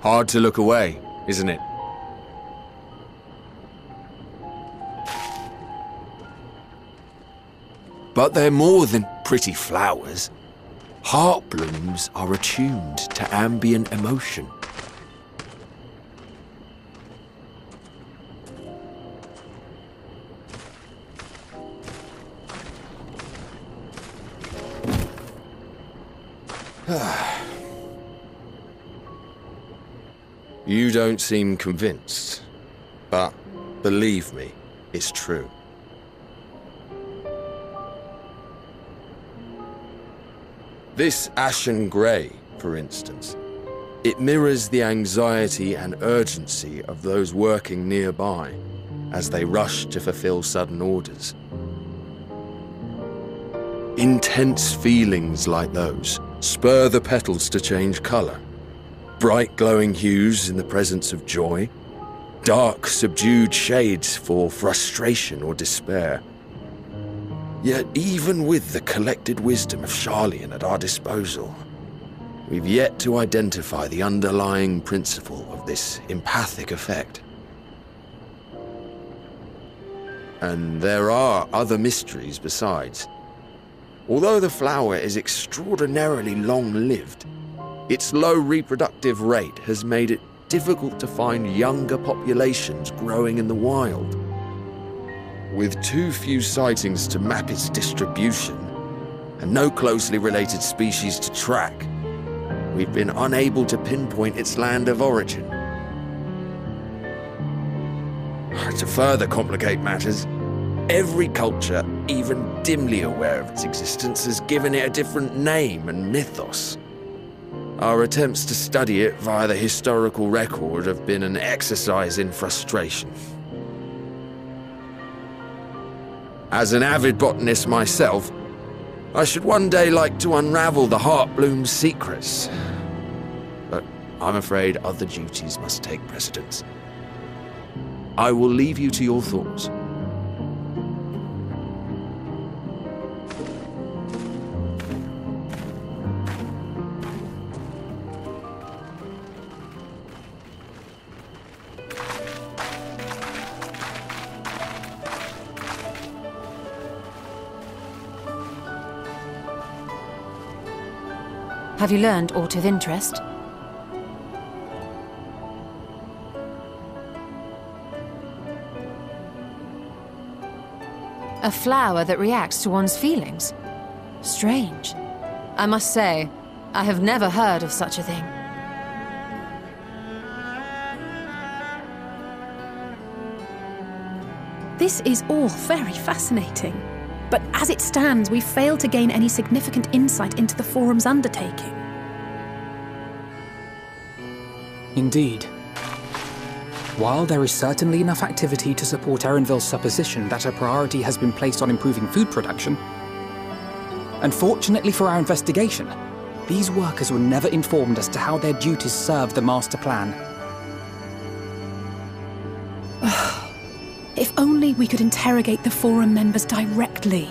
Hard to look away, isn't it? But they're more than pretty flowers. Heart blooms are attuned to ambient emotion. You don't seem convinced, but believe me, it's true. This ashen grey, for instance, it mirrors the anxiety and urgency of those working nearby as they rush to fulfill sudden orders. Intense feelings like those spur the petals to change colour. Bright glowing hues in the presence of joy, dark subdued shades for frustration or despair. Yet even with the collected wisdom of Sharlayan at our disposal, we've yet to identify the underlying principle of this empathic effect. And there are other mysteries besides. Although the flower is extraordinarily long-lived, its low reproductive rate has made it difficult to find younger populations growing in the wild. With too few sightings to map its distribution, and no closely related species to track, we've been unable to pinpoint its land of origin. To further complicate matters, every culture, even dimly aware of its existence, has given it a different name and mythos. Our attempts to study it via the historical record have been an exercise in frustration. As an avid botanist myself, I should one day like to unravel the Heartbloom's secrets. But I'm afraid other duties must take precedence. I will leave you to your thoughts. Have you learned aught of interest? A flower that reacts to one's feelings? Strange. I must say, I have never heard of such a thing. This is all very fascinating. But as it stands, we've failed to gain any significant insight into the Forum's undertaking. Indeed. While there is certainly enough activity to support Erenville's supposition that a priority has been placed on improving food production, unfortunately for our investigation, these workers were never informed as to how their duties serve the master plan. If only we could interrogate the Forum members directly.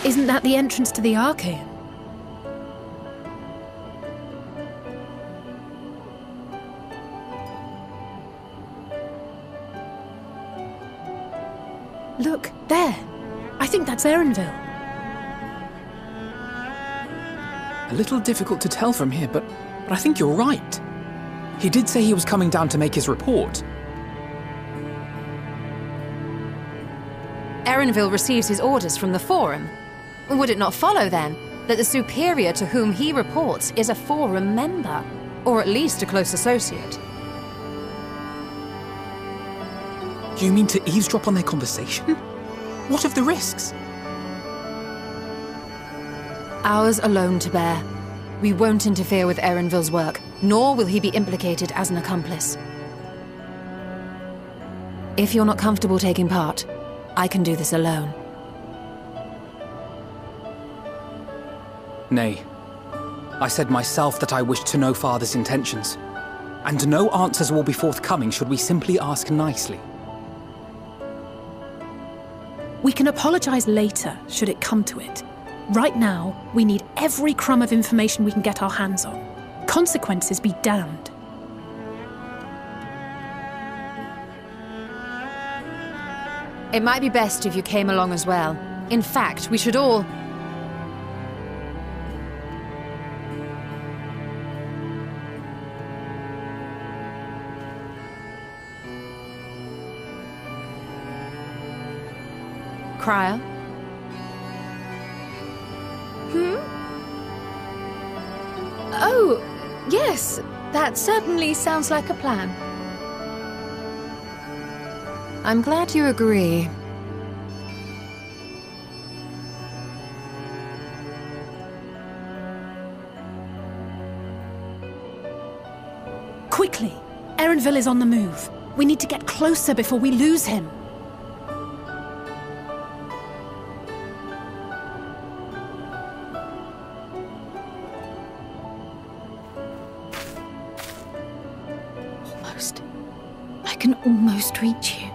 Isn't that the entrance to the Archaean? Look, there. I think that's Erenville. A little difficult to tell from here, but I think you're right. He did say he was coming down to make his report. Erenville receives his orders from the Forum. Would it not follow, then, that the superior to whom he reports is a Forum member, or at least a close associate? You mean to eavesdrop on their conversation? What of the risks? Ours alone to bear. We won't interfere with Erenville's work, nor will he be implicated as an accomplice. If you're not comfortable taking part, I can do this alone. Nay. I said myself that I wished to know Father's intentions. and no answers will be forthcoming should we simply ask nicely. We can apologize later, should it come to it. Right now, we need every crumb of information we can get our hands on. Consequences be damned. It might be best if you came along as well. In fact, we should all... Crier? Oh, yes. That certainly sounds like a plan. I'm glad you agree. Quickly! Erenville is on the move. We need to get closer before we lose him. Almost. I can almost reach you.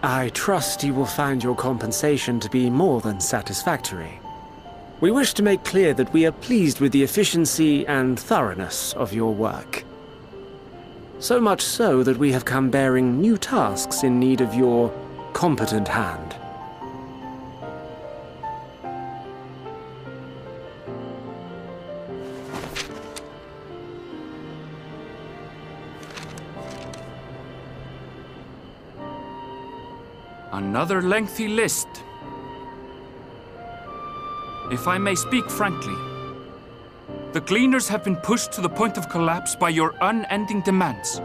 I trust you will find your compensation to be more than satisfactory. We wish to make clear that we are pleased with the efficiency and thoroughness of your work. So much so that we have come bearing new tasks in need of your competent hand. Another lengthy list. If I may speak frankly, the Gleaners have been pushed to the point of collapse by your unending demands.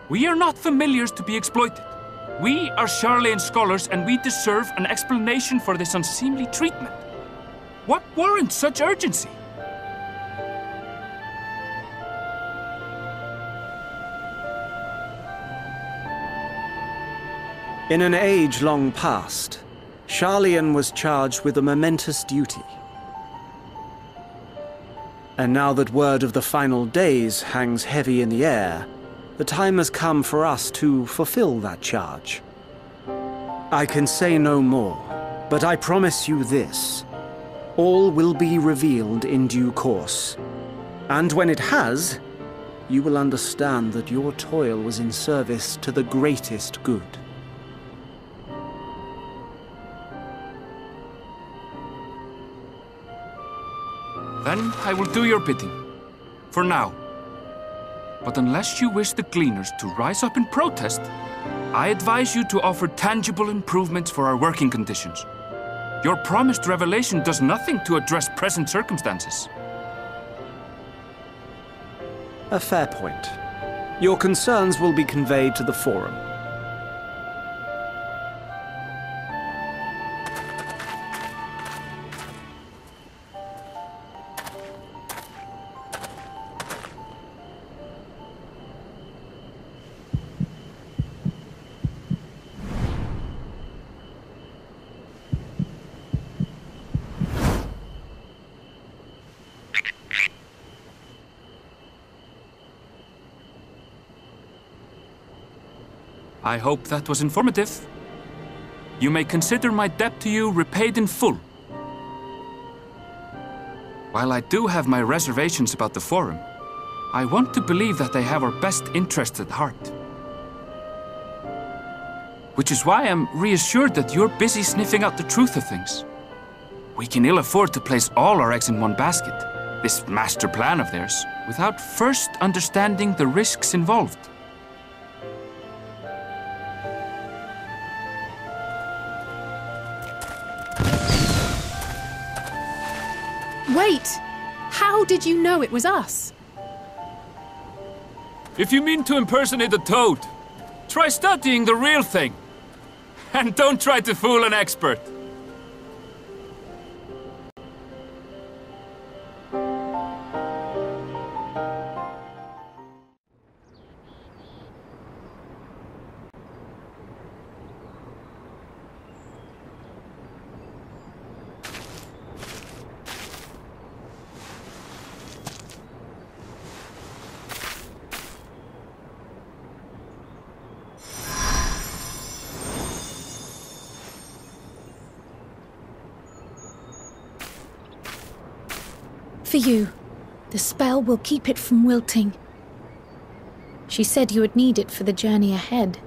We are not familiars to be exploited. We are Sharlayan scholars and we deserve an explanation for this unseemly treatment. What warrants such urgency? In an age long past, Sharlayan was charged with a momentous duty. And now that word of the final days hangs heavy in the air, the time has come for us to fulfill that charge. I can say no more, but I promise you this. All will be revealed in due course. And when it has, you will understand that your toil was in service to the greatest good. Then I will do your bidding. For now. But unless you wish the Gleaners to rise up in protest, I advise you to offer tangible improvements for our working conditions. Your promised revelation does nothing to address present circumstances. A fair point. Your concerns will be conveyed to the Forum. I hope that was informative. You may consider my debt to you repaid in full. While I do have my reservations about the Forum, I want to believe that they have our best interests at heart. Which is why I'm reassured that you're busy sniffing out the truth of things. We can ill afford to place all our eggs in one basket, this master plan of theirs, without first understanding the risks involved. Wait! How did you know it was us? If you mean to impersonate a toad, try studying the real thing. And don't try to fool an expert. For you. The spell will keep it from wilting. She said you would need it for the journey ahead.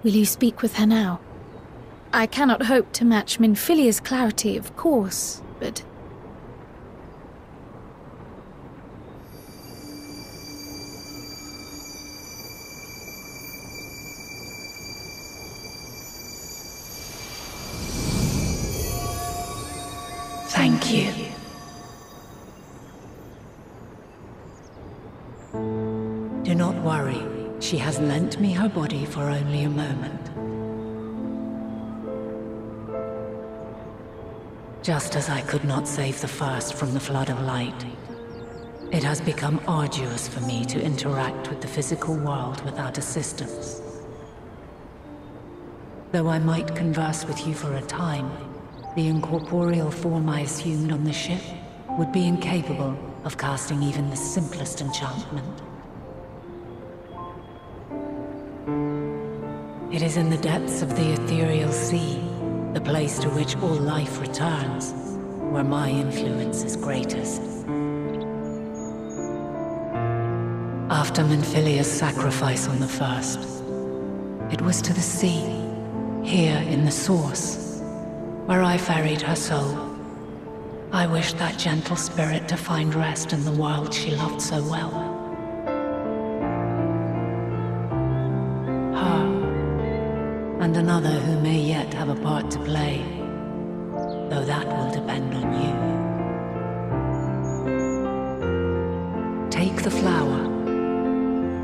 Will you speak with her now? I cannot hope to match Minfilia's clarity, of course, but... Thank you. Do not worry. She has lent me her body for only a moment. Just as I could not save the first from the flood of light, it has become arduous for me to interact with the physical world without assistance. Though I might converse with you for a time, the incorporeal form I assumed on the ship would be incapable of casting even the simplest enchantment. It is in the depths of the ethereal sea, the place to which all life returns, where my influence is greatest. After Minfilia's sacrifice on the first, it was to the sea, here in the source, where I ferried her soul. I wished that gentle spirit to find rest in the world she loved so well. Her, and another who may yet have a part to play, though that will depend on you. Take the flower,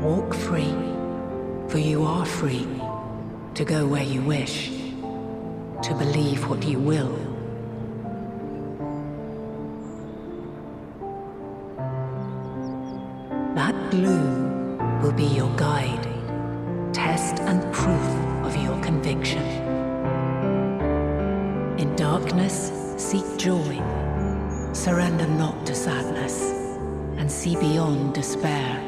walk free, for you are free to go where you wish, to believe what you will. That bloom will be your guide, test and proof of your conviction. In darkness, seek joy. Surrender not to sadness, and see beyond despair.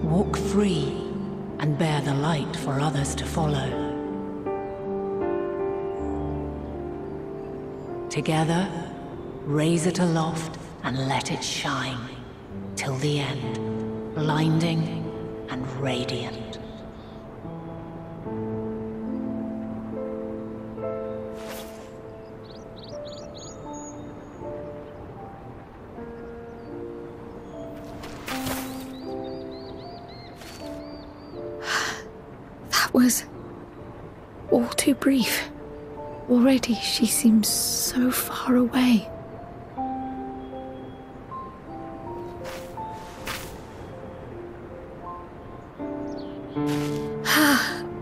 Walk free, and bear the light for others to follow. Together, raise it aloft and let it shine, till the end, blinding and radiant. That was all too brief. Already she seems so far away.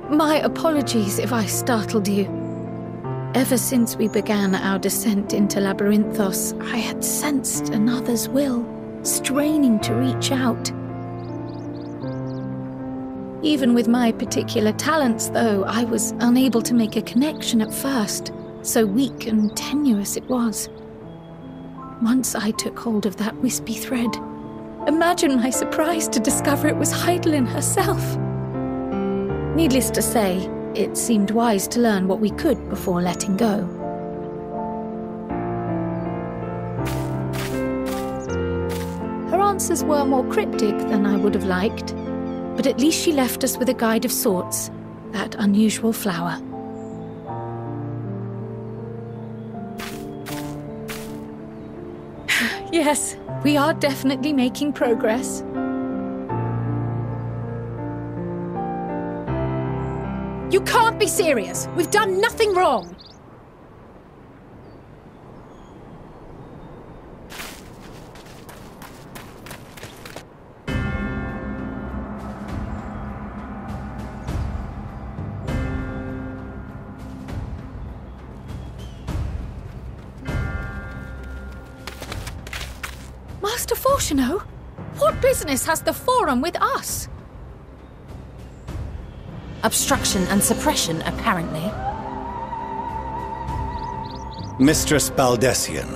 My apologies if I startled you. Ever since we began our descent into Labyrinthos, I had sensed another's will, straining to reach out. Even with my particular talents, though, I was unable to make a connection at first, so weak and tenuous it was. Once I took hold of that wispy thread, imagine my surprise to discover it was Heidelin herself. Needless to say, it seemed wise to learn what we could before letting go. Her answers were more cryptic than I would have liked, but at least she left us with a guide of sorts, that unusual flower. Yes, we are definitely making progress. You can't be serious! We've done nothing wrong! Master Fortuno, what business has the Forum with us? Obstruction and suppression, apparently. Mistress Baldessian,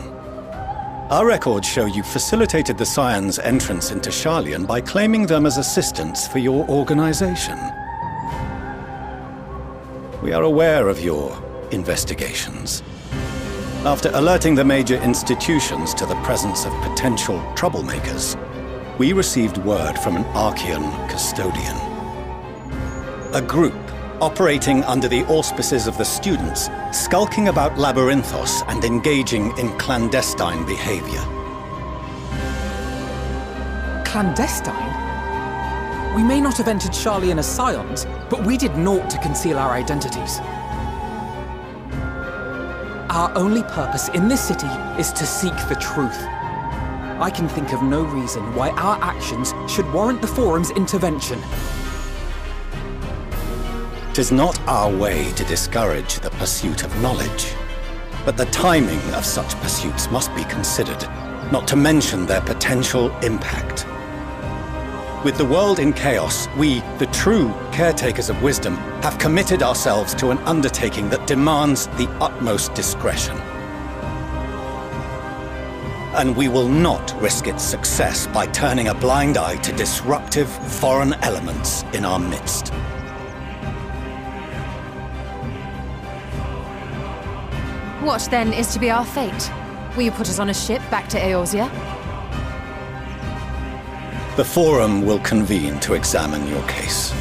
our records show you facilitated the Scions' entrance into Sharlayan by claiming them as assistants for your organization. We are aware of your investigations. After alerting the major institutions to the presence of potential troublemakers, we received word from an Archean custodian. A group operating under the auspices of the students, skulking about Labyrinthos and engaging in clandestine behavior. Clandestine? We may not have entered Sharlayan as Scions, but we did naught to conceal our identities. Our only purpose in this city is to seek the truth. I can think of no reason why our actions should warrant the Forum's intervention. 'Tis not our way to discourage the pursuit of knowledge, but the timing of such pursuits must be considered, not to mention their potential impact. With the world in chaos, we, the true caretakers of wisdom, have committed ourselves to an undertaking that demands the utmost discretion. And we will not risk its success by turning a blind eye to disruptive foreign elements in our midst. What, then, is to be our fate? Will you put us on a ship back to Eorzea? The Forum will convene to examine your case.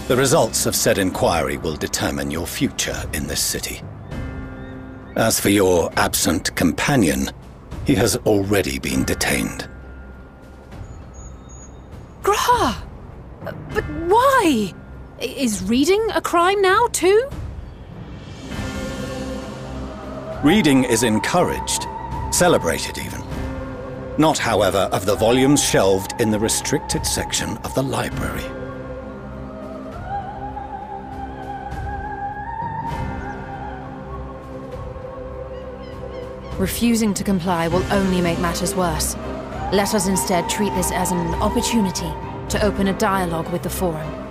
The results of said inquiry will determine your future in this city. As for your absent companion, he has already been detained. Grah! But why? Is reading a crime now, too? Reading is encouraged, celebrated even. Not, however, of the volumes shelved in the restricted section of the library. Refusing to comply will only make matters worse. Let us instead treat this as an opportunity to open a dialogue with the Forum.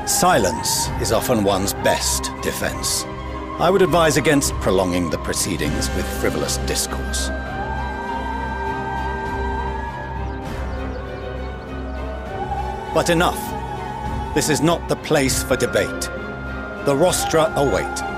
Silence is often one's best defense. I would advise against prolonging the proceedings with frivolous discourse. But enough. This is not the place for debate. The rostra await.